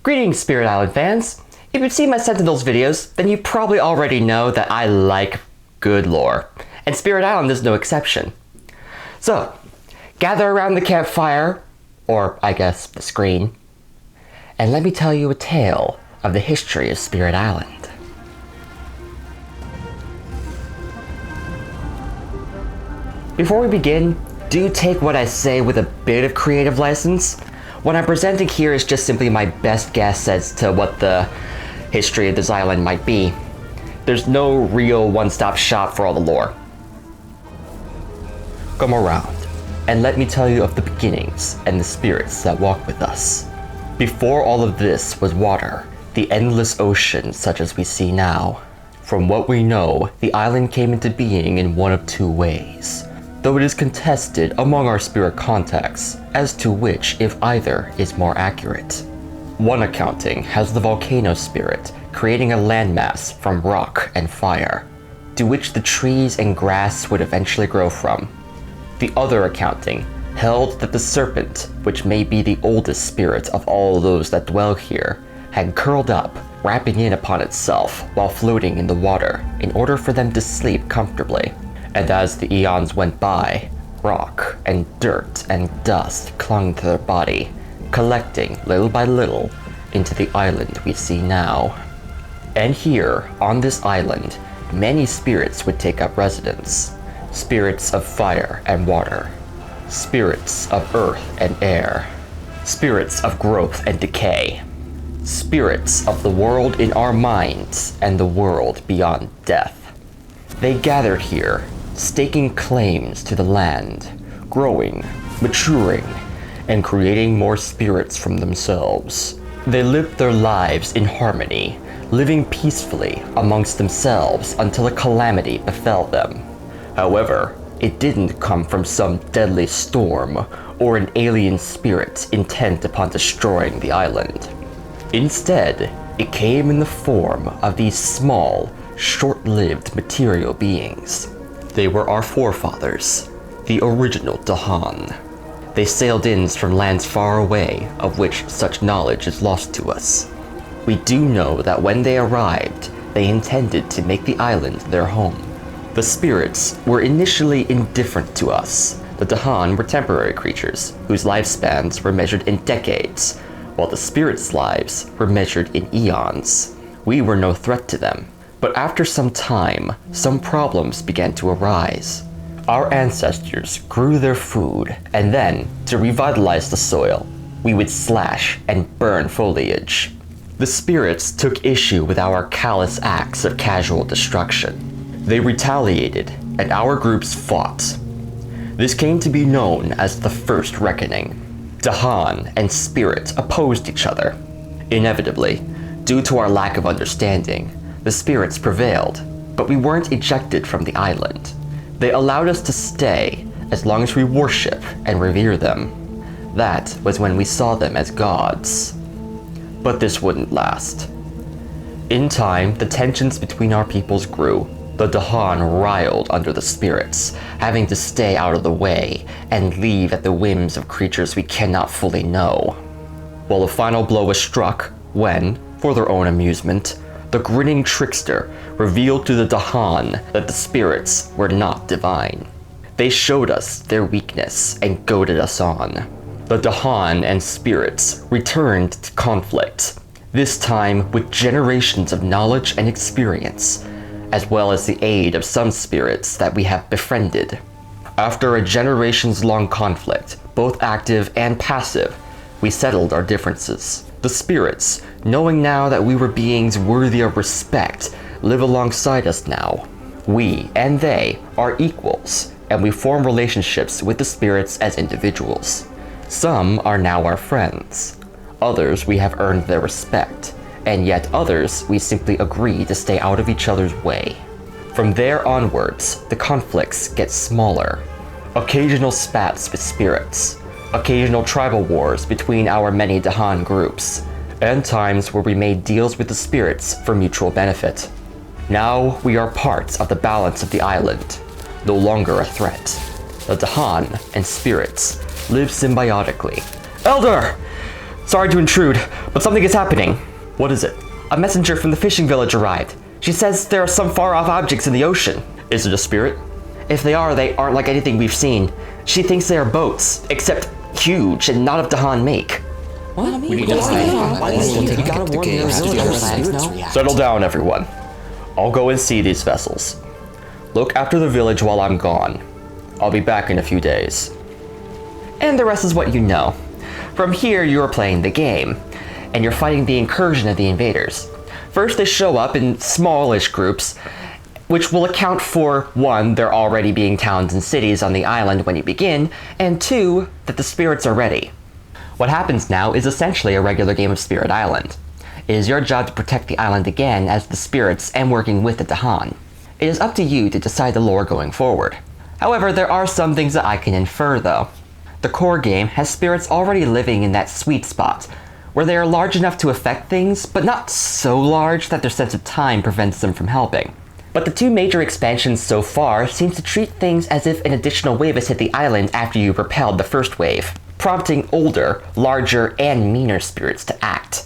Greetings, Spirit Island fans! If you've seen my Sentinels videos, then you probably already know that I like good lore, and Spirit Island is no exception. So, gather around the campfire, or I guess the screen, and let me tell you a tale of the history of Spirit Island. Before we begin, do take what I say with a bit of creative license. What I'm presenting here is just simply my best guess as to what the history of this island might be. There's no real one-stop shop for all the lore. Come around, and let me tell you of the beginnings and the spirits that walk with us. Before all of this was water, the endless ocean such as we see now. From what we know, the island came into being in one of two ways, though it is contested among our spirit contacts as to which, if either, is more accurate. One accounting has the volcano spirit creating a landmass from rock and fire, to which the trees and grass would eventually grow from. The other accounting held that the serpent, which may be the oldest spirit of all those that dwell here, had curled up, wrapping in upon itself while floating in the water in order for them to sleep comfortably. And as the eons went by, rock and dirt and dust clung to their body, collecting little by little into the island we see now. And here, on this island, many spirits would take up residence. Spirits of fire and water, spirits of earth and air, spirits of growth and decay, spirits of the world in our minds and the world beyond death. They gathered here, staking claims to the land, growing, maturing, and creating more spirits from themselves. They lived their lives in harmony, living peacefully amongst themselves until a calamity befell them. However, it didn't come from some deadly storm or an alien spirit intent upon destroying the island. Instead, it came in the form of these small, short-lived material beings. They were our forefathers, the original Dahan. They sailed in from lands far away, of which such knowledge is lost to us. We do know that when they arrived, they intended to make the island their home. The spirits were initially indifferent to us. The Dahan were temporary creatures, whose lifespans were measured in decades, while the spirits' lives were measured in eons. We were no threat to them. But after some time, some problems began to arise. Our ancestors grew their food, and then, to revitalize the soil, we would slash and burn foliage. The spirits took issue with our callous acts of casual destruction. They retaliated, and our groups fought. This came to be known as the First Reckoning. Dahan and Spirit opposed each other. Inevitably, due to our lack of understanding, the spirits prevailed, but we weren't ejected from the island. They allowed us to stay as long as we worship and revere them. That was when we saw them as gods. But this wouldn't last. In time, the tensions between our peoples grew. The Dahan riled under the spirits, having to stay out of the way and leave at the whims of creatures we cannot fully know. Well, the final blow was struck when, for their own amusement, the grinning trickster revealed to the Dahan that the spirits were not divine. They showed us their weakness and goaded us on. The Dahan and spirits returned to conflict, this time with generations of knowledge and experience, as well as the aid of some spirits that we have befriended. After a generations-long conflict, both active and passive, we settled our differences. The spirits, knowing now that we were beings worthy of respect, live alongside us now. We and they are equals, and we form relationships with the spirits as individuals. Some are now our friends. Others we have earned their respect, and yet others we simply agree to stay out of each other's way. From there onwards, the conflicts get smaller. Occasional spats with spirits, occasional tribal wars between our many Dahan groups, and times where we made deals with the spirits for mutual benefit. Now we are part of the balance of the island, no longer a threat. The Dahan and spirits live symbiotically. Elder! Sorry to intrude, but something is happening. What is it? A messenger from the fishing village arrived. She says there are some far-off objects in the ocean. Is it a spirit? If they aren't like anything we've seen. She thinks they are boats, except huge and not of Dahan make. What? Settle down, everyone. I'll go and see these vessels. Look after the village while I'm gone. I'll be back in a few days. And the rest is what you know. From here, you're playing the game, and you're fighting the incursion of the invaders. First, they show up in smallish groups, which will account for, 1, there already being towns and cities on the island when you begin, and 2, that the spirits are ready. What happens now is essentially a regular game of Spirit Island. It is your job to protect the island again as the spirits and working with the Dahan. It is up to you to decide the lore going forward. However, there are some things that I can infer though. The core game has spirits already living in that sweet spot, where they are large enough to affect things, but not so large that their sense of time prevents them from helping. But the 2 major expansions so far seem to treat things as if an additional wave has hit the island after you repelled the first wave, prompting older, larger, and meaner spirits to act.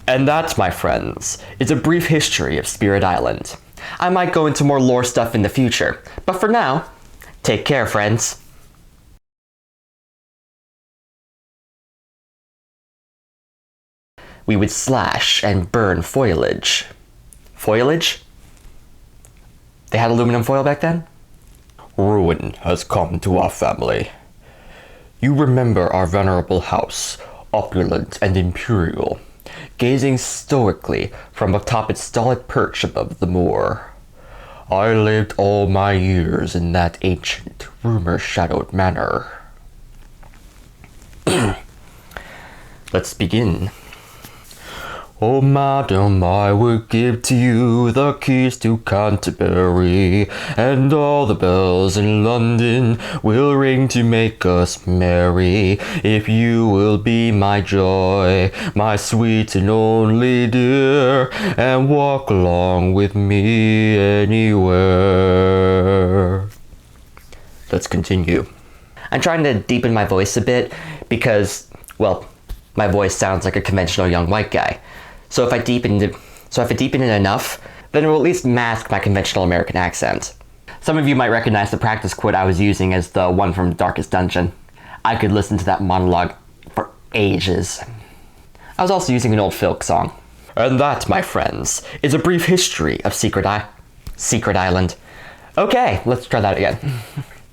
And that, my friends, is a brief history of Spirit Island. I might go into more lore stuff in the future, but for now, take care, friends. We would slash and burn foliage. Foliage? They had aluminum foil back then? Ruin has come to our family. You remember our venerable house, opulent and imperial, gazing stoically from atop its stolid perch above the moor. I lived all my years in that ancient, rumor-shadowed manor. Let's begin. Oh, madam, I would give to you the keys to Canterbury, and all the bells in London will ring to make us merry, if you will be my joy, my sweet and only dear, and walk along with me anywhere. Let's continue. I'm trying to deepen my voice a bit because, well, my voice sounds like a conventional young white guy. So if I deepen it enough, then it will at least mask my conventional American accent. Some of you might recognize the practice quote I was using as the one from Darkest Dungeon. I could listen to that monologue for ages. I was also using an old folk song. And that, my friends, is a brief history of Secret Island. Okay, let's try that again.